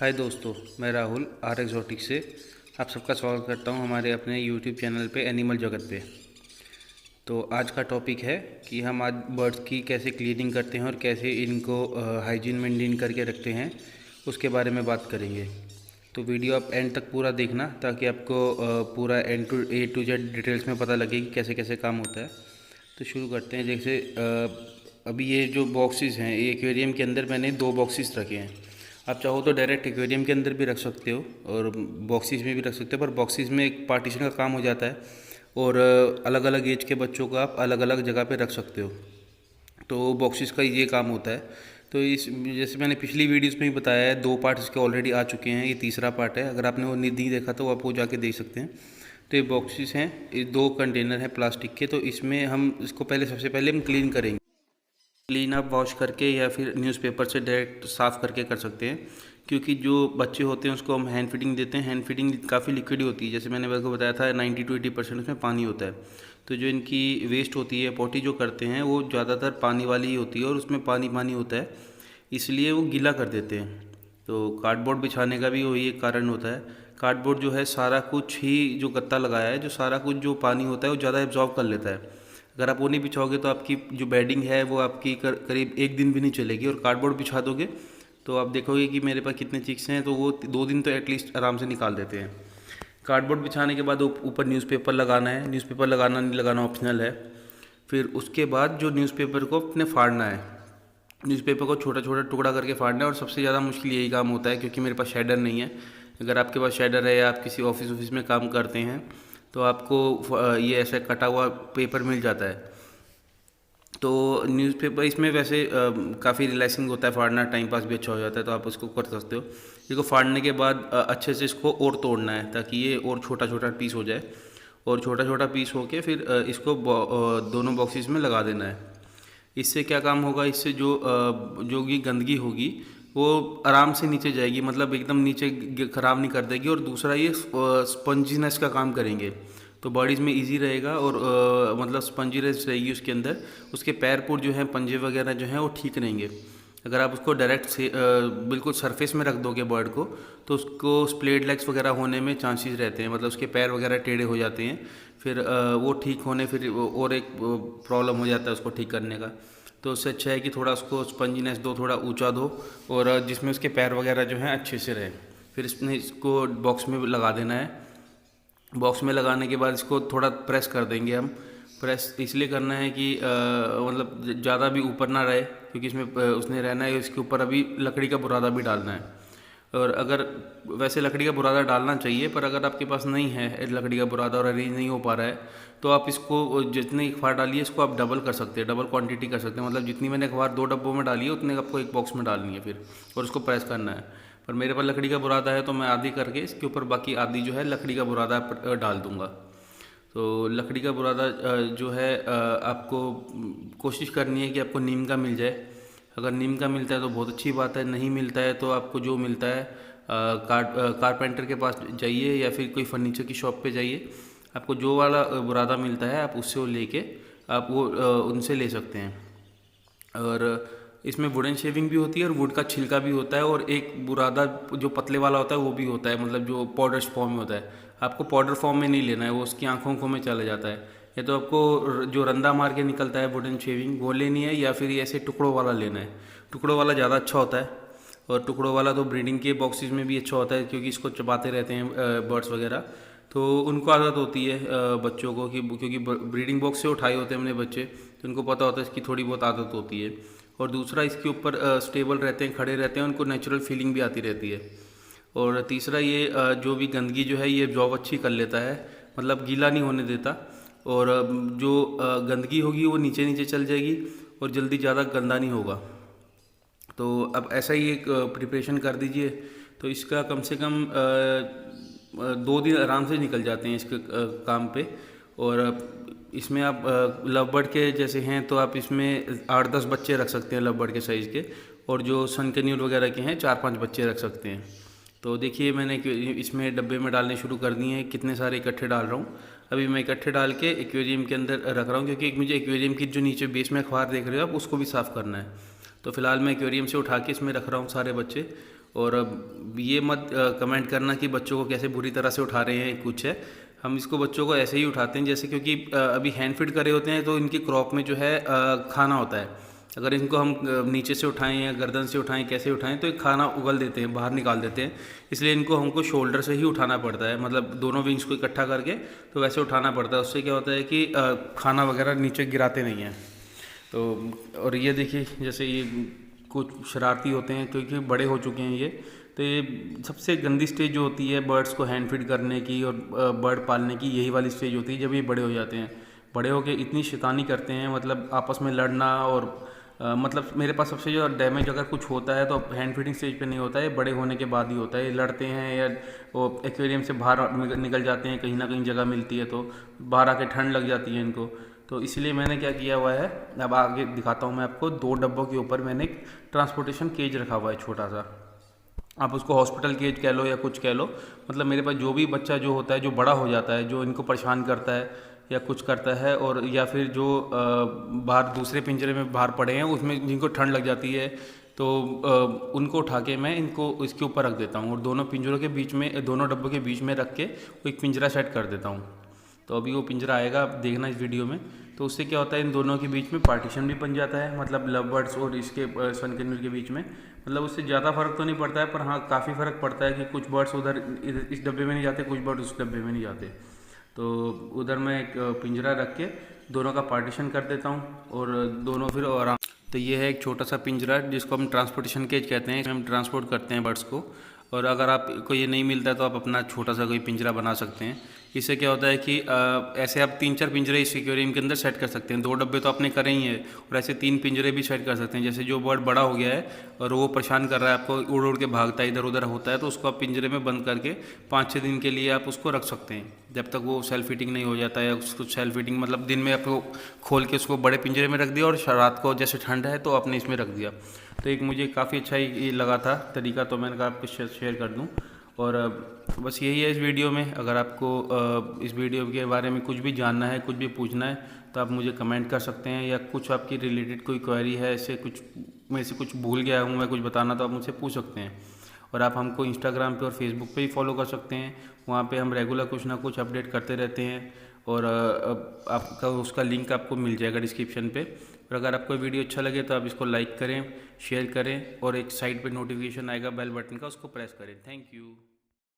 हाय दोस्तों, मैं Rahul are exotic से आप सबका स्वागत करता हूं हमारे अपने यूट्यूब चैनल पे एनिमल जगत पे। तो आज का टॉपिक है कि हम आज बर्ड्स की कैसे क्लीनिंग करते हैं और कैसे इनको हाइजीन मेंटेन करके रखते हैं, उसके बारे में बात करेंगे। तो वीडियो आप एंड तक पूरा देखना ताकि आपको पूरा ए टू जेड डिटेल्स में पता लगे कि कैसे कैसे काम होता है। तो शुरू करते हैं। जैसे अभी ये जो बॉक्सेस हैं, ये एक्वेरियम के अंदर मैंने 2 बॉक्सेस रखे हैं। आप चाहो तो डायरेक्ट एक्वेरियम के अंदर भी रख सकते हो और बॉक्सेस में भी रख सकते हो, पर बॉक्सेस में एक पार्टीशन का काम हो जाता है और अलग अलग एज के बच्चों को आप अलग अलग जगह पे रख सकते हो। तो बॉक्सेस का ये काम होता है। तो इस जैसे मैंने पिछली वीडियोस में भी बताया है, 2 पार्ट इसके ऑलरेडी आ चुके हैं, ये तीसरा पार्ट है। अगर आपने वो नहीं देखा तो आप वो जाके देख सकते हैं। तो ये बॉक्सेस हैं, ये 2 कंटेनर हैं प्लास्टिक के। तो इसमें हम इसको सबसे पहले हम क्लीन करेंगे। क्लीन अप वॉश करके या फिर न्यूज़पेपर से डायरेक्ट साफ़ करके कर सकते हैं, क्योंकि जो बच्चे होते हैं उसको हम हैंड फीडिंग देते हैं। हैंड फीडिंग काफ़ी लिक्विड होती है, जैसे मैंने आपको बताया था 90 to 80% उसमें पानी होता है। तो जो इनकी वेस्ट होती है, पोटी जो करते हैं, वो ज़्यादातर पानी वाली ही होती है और उसमें पानी पानी होता है, इसलिए वो गीला कर देते हैं। तो कार्डबोर्ड बिछाने का भी वही एक कारण होता है। कार्डबोर्ड जो है सारा कुछ ही, जो गत्ता लगाया है, जो सारा कुछ जो पानी होता है वो ज़्यादा एब्जॉर्ब कर लेता है। अगर आप वो नहीं बिछाओगे तो आपकी जो बेडिंग है वो आपकी करीब 1 दिन भी नहीं चलेगी। और कार्डबोर्ड बिछा दोगे तो आप देखोगे कि मेरे पास कितने चिक्स हैं, तो वो 2 दिन तो एटलीस्ट आराम से निकाल देते हैं। कार्डबोर्ड बिछाने के बाद ऊपर न्यूज़पेपर लगाना है। न्यूज़पेपर लगाना नहीं लगाना ऑप्शनल है। फिर उसके बाद जो न्यूज़पेपर को अपने फाड़ना है, न्यूज़पेपर को छोटा छोटा टुकड़ा करके फाड़ना है। और सबसे ज़्यादा मुश्किल यही काम होता है, क्योंकि मेरे पास शेडर नहीं है। अगर आपके पास शेडर है या आप किसी ऑफिस में काम करते हैं तो आपको ये ऐसा कटा हुआ पेपर मिल जाता है। तो न्यूज़पेपर इसमें वैसे काफ़ी रिलैक्सिंग होता है, फाड़ना टाइम पास भी अच्छा हो जाता है, तो आप उसको कर सकते हो। इसको फाड़ने के बाद अच्छे से इसको और तोड़ना है ताकि ये और छोटा छोटा पीस हो जाए। और छोटा छोटा पीस होके फिर इसको दोनों बॉक्सेस में लगा देना है। इससे क्या काम होगा, इससे जो भी गंदगी होगी वो आराम से नीचे जाएगी, मतलब एकदम नीचे ख़राब नहीं कर देगी। और दूसरा ये स्पंजीनेस का काम करेंगे, तो बॉडीज़ में इजी रहेगा और मतलब स्पंजीनेस रहेगी उसके अंदर। उसके पैर पुर जो हैं, पंजे वगैरह जो हैं, वो ठीक रहेंगे। अगर आप उसको डायरेक्ट से बिल्कुल सरफेस में रख दोगे बर्ड को, तो उसको स्प्लेड लेग्स वगैरह होने में चांसेस रहते हैं, मतलब उसके पैर वगैरह टेढ़े हो जाते हैं। फिर वो ठीक होने फिर और एक प्रॉब्लम हो जाता है उसको ठीक करने का। तो उससे अच्छा है कि थोड़ा उसको स्पंजीनेस दो, थोड़ा ऊंचा दो, और जिसमें उसके पैर वगैरह जो हैं अच्छे से रहे। फिर इसको बॉक्स में लगा देना है। बॉक्स में लगाने के बाद इसको थोड़ा प्रेस कर देंगे हम। प्रेस इसलिए करना है कि मतलब ज़्यादा भी ऊपर ना रहे, क्योंकि इसमें उसने रहना है। इसके ऊपर अभी लकड़ी का बुरादा भी डालना है। और अगर वैसे लकड़ी का बुरादा डालना चाहिए, पर अगर आपके पास नहीं है लकड़ी का बुरादा और अरेंज नहीं हो पा रहा है, तो आप इसको जितनी अखबार डालिए इसको आप डबल कर सकते हैं, डबल क्वांटिटी कर सकते हैं। मतलब जितनी मैंने अखबार 2 डब्बों में डाली है उतने आपको एक बॉक्स में डालनी है फिर, और उसको प्रेस करना है। पर मेरे पास लकड़ी का बुरादा है तो मैं आधी करके इसके ऊपर बाकी आधी जो है लकड़ी का बुरादा डाल दूँगा। तो लकड़ी का बुरादा जो है आपको कोशिश करनी है कि आपको नीम का मिल जाए। अगर नीम का मिलता है तो बहुत अच्छी बात है, नहीं मिलता है तो आपको जो मिलता है कारपेंटर के पास जाइए या फिर कोई फर्नीचर की शॉप पे जाइए। आपको जो वाला बुरादा मिलता है आप उससे वो लेके आप वो उनसे ले सकते हैं। और इसमें वुडन शेविंग भी होती है और वुड का छिलका भी होता है, और एक बुरादा जो पतले वाला होता है वो भी होता है, मतलब जो पाउडर फॉर्म में होता है। आपको पाउडर फॉर्म में नहीं लेना है, वो उसकी आँखों में चला जाता है। या तो आपको जो रंदा मार के निकलता है वुडन शेविंग वो लेनी है, या फिर ऐसे टुकड़ों वाला लेना है। टुकड़ों वाला ज़्यादा अच्छा होता है, और टुकड़ों वाला तो ब्रीडिंग के बॉक्सेस में भी अच्छा होता है, क्योंकि इसको चबाते रहते हैं बर्ड्स वगैरह। तो उनको आदत होती है बच्चों को, कि क्योंकि ब्रीडिंग बॉक्स से उठाए होते हैं हमने बच्चे, तो उनको पता होता है इसकी थोड़ी बहुत आदत होती है। और दूसरा इसके ऊपर स्टेबल रहते हैं, खड़े रहते हैं, उनको नेचुरल फीलिंग भी आती रहती है। और तीसरा ये जो भी गंदगी जो है ये एब्जॉर्ब अच्छी कर लेता है, मतलब गीला नहीं होने देता। और जो गंदगी होगी वो नीचे नीचे चल जाएगी और जल्दी ज़्यादा गंदा नहीं होगा। तो अब ऐसा ही एक प्रिपरेशन कर दीजिए, तो इसका कम से कम 2 दिन आराम से निकल जाते हैं इसके काम पे। और इसमें आप लव बर्ड के जैसे हैं तो आप इसमें 8-10 बच्चे रख सकते हैं लव बर्ड के साइज़ के, और जो सन कैन्यूल वगैरह के हैं 4-5 बच्चे रख सकते हैं। तो देखिए मैंने इसमें डब्बे में डालने शुरू कर दिए हैं, कितने सारे इकट्ठे डाल रहा हूँ। अभी मैं इकट्ठे डाल के एक्वेरियम के अंदर रख रहा हूँ, क्योंकि एक मुझे एक्वेरियम की जो नीचे बेस में अखबार देख रहे हो आप, उसको भी साफ़ करना है। तो फिलहाल मैं एक्वेरियम से उठा के इसमें रख रहा हूँ सारे बच्चे। और अब ये मत कमेंट करना कि बच्चों को कैसे बुरी तरह से उठा रहे हैं कुछ है। हम इसको बच्चों को ऐसे ही उठाते हैं जैसे, क्योंकि अभी हैंड फीड करे होते हैं तो इनकी क्रॉप में जो है खाना होता है। अगर इनको हम नीचे से उठाएं या गर्दन से उठाएं, कैसे उठाएं, तो एक खाना उगल देते हैं, बाहर निकाल देते हैं। इसलिए इनको हमको शोल्डर से ही उठाना पड़ता है, मतलब दोनों विंग्स को इकट्ठा करके तो वैसे उठाना पड़ता है। उससे क्या होता है कि खाना वगैरह नीचे गिराते नहीं हैं। तो और ये देखिए, जैसे ये कुछ शरारती होते हैं क्योंकि बड़े हो चुके हैं ये, तो ये सबसे गंदी स्टेज जो होती है बर्ड्स को हैंड फीड करने की और बर्ड पालने की, यही वाली स्टेज होती है जब ये बड़े हो जाते हैं। बड़े होके इतनी शैतानी करते हैं, मतलब आपस में लड़ना, और मतलब मेरे पास सबसे जो डैमेज अगर कुछ होता है तो हैंड फीडिंग स्टेज पे नहीं होता है, बड़े होने के बाद ही होता है। ये लड़ते हैं या वो एक्वेरियम से बाहर निकल जाते हैं, कहीं ना कहीं जगह मिलती है तो बाहर आके ठंड लग जाती है इनको। तो इसलिए मैंने क्या किया हुआ है, अब आगे दिखाता हूँ मैं आपको। 2 डब्बों के ऊपर मैंने एक ट्रांसपोर्टेशन केज रखा हुआ है छोटा सा। आप उसको हॉस्पिटल केज कह लो या कुछ कह लो, मतलब मेरे पास जो भी बच्चा जो होता है जो बड़ा हो जाता है, जो इनको परेशान करता है या कुछ करता है, और या फिर जो बाहर दूसरे पिंजरे में बाहर पड़े हैं उसमें जिनको ठंड लग जाती है, तो उनको उठा के मैं इनको इसके ऊपर रख देता हूँ और दोनों पिंजरों के बीच में, दोनों डब्बों के बीच में रख के वो एक पिंजरा सेट कर देता हूँ। तो अभी वो पिंजरा आएगा, आप देखना इस वीडियो में। तो उससे क्या होता है, इन दोनों के बीच में पार्टीशन भी बन जाता है, मतलब लव बर्ड्स और इसके सन कैन्यल के बीच में। मतलब उससे ज़्यादा फ़र्क तो नहीं पड़ता है, पर हाँ काफ़ी फ़र्क पड़ता है कि कुछ बर्ड्स उधर इस डब्बे में नहीं जाते, कुछ बर्ड्स उस डब्बे में नहीं जाते। तो उधर मैं एक पिंजरा रख के दोनों का पार्टीशन कर देता हूँ और दोनों फिर आराम। तो ये है एक छोटा सा पिंजरा जिसको हम ट्रांसपोर्टेशन केज कहते हैं, इसमें हम ट्रांसपोर्ट करते हैं बर्ड्स को। और अगर आपको ये नहीं मिलता है तो आप अपना छोटा सा कोई पिंजरा बना सकते हैं। इससे क्या होता है कि ऐसे आप 3-4 पिंजरे इस एक्वेरियम के अंदर सेट कर सकते हैं। 2 डब्बे तो आपने करे ही हैं, और ऐसे 3 पिंजरे भी सेट कर सकते हैं। जैसे जो बर्ड बड़ा हो गया है और वो परेशान कर रहा है आपको, उड़ उड़ के भागता है, इधर उधर होता है, तो उसको आप पिंजरे में बंद करके 5-6 दिन के लिए आप उसको रख सकते हैं, जब तक वो सेल्फ हीटिंग नहीं हो जाता है। उसको सेल्फ हीटिंग मतलब दिन में आपको खोल के उसको बड़े पिंजरे में रख दिया, और रात को जैसे ठंड है तो आपने इसमें रख दिया। तो एक मुझे काफ़ी अच्छा ये लगा था तरीका, तो मैंने कहा आपको शेयर कर दूँ। और बस यही है इस वीडियो में। अगर आपको इस वीडियो के बारे में कुछ भी जानना है, कुछ भी पूछना है, तो आप मुझे कमेंट कर सकते हैं, या कुछ आपकी रिलेटेड कोई क्वेरी है, ऐसे कुछ मेरे से कुछ भूल गया हूँ मैं कुछ बताना, तो आप मुझसे पूछ सकते हैं। और आप हमको इंस्टाग्राम पे और फेसबुक पे ही फॉलो कर सकते हैं, वहाँ पे हम रेगुलर कुछ ना कुछ अपडेट करते रहते हैं। और आपका उसका लिंक आपको मिल जाएगा डिस्क्रिप्शन पे। और अगर आपको वीडियो अच्छा लगे तो आप इसको लाइक करें, शेयर करें, और एक साइड पे नोटिफिकेशन आएगा बेल बटन का, उसको प्रेस करें। Thank you.